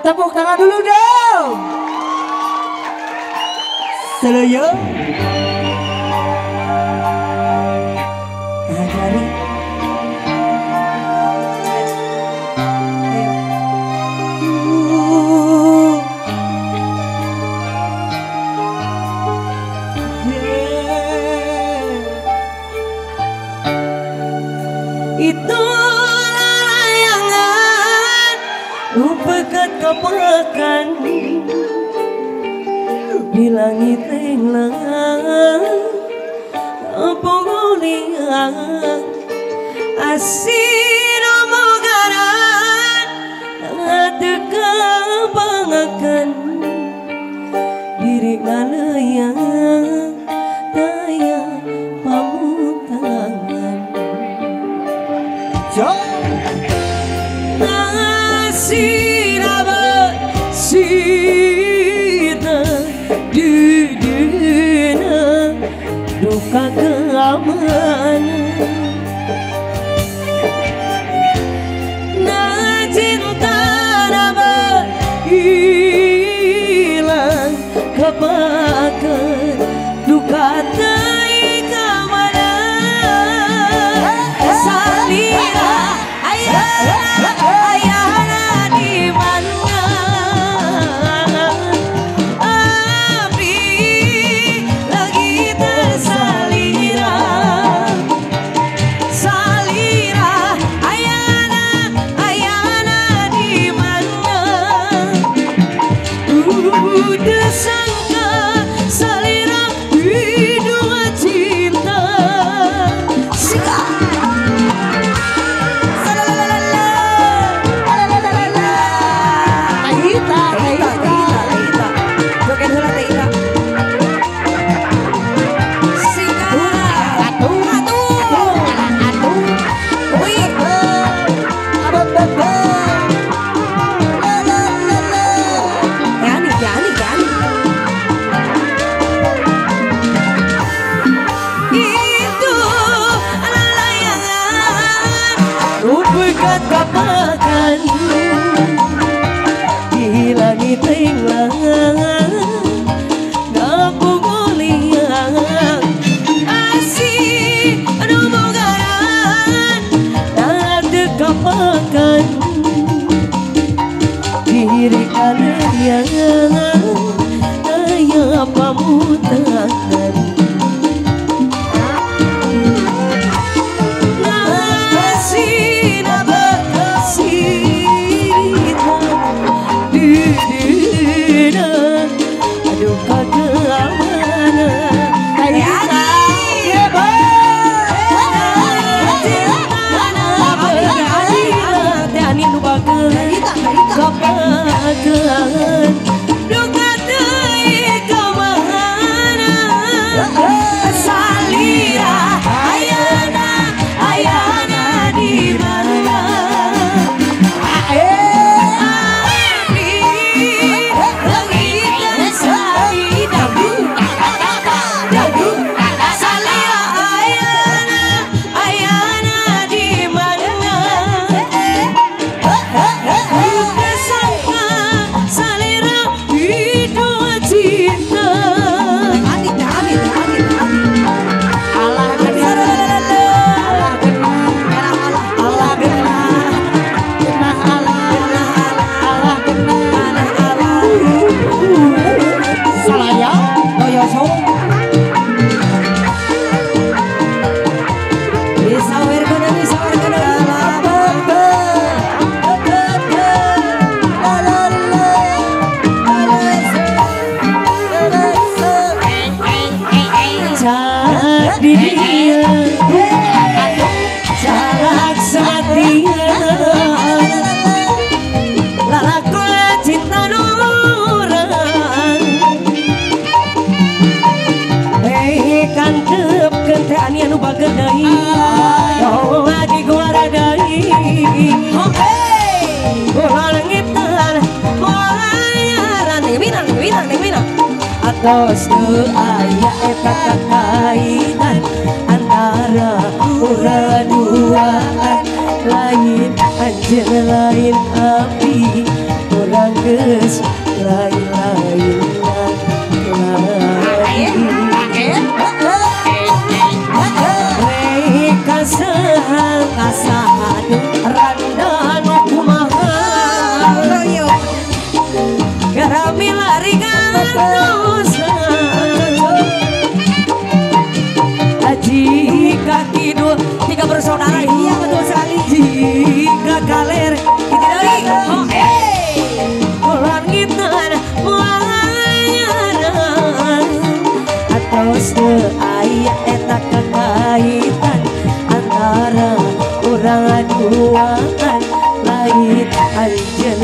Tepuk tangan dulu dong. Seloyo. Ajari. Itu layangan lupakan kepekan di langit tengah apa gulingan asin omongan teka bangakan diri ngalayang daya pamutangan nasir abad sita duduna duka keamanan na cinta abad hilang kepakan duka tai keamanan salira ayah di mana api lagi tersalira salira ayah di mana udah sangka salira hidup cinta kapakan di langit tengah kampung gulingan asih aduh mogaran ada kapakan diri kalian daya pamutangan kepakan duka teuing kemana salira ayana di mana api lagi tersari dadu salira ayana di mana atos aya eta kakainan antara urang duaan lain anjeun lain api urang Al-Jalil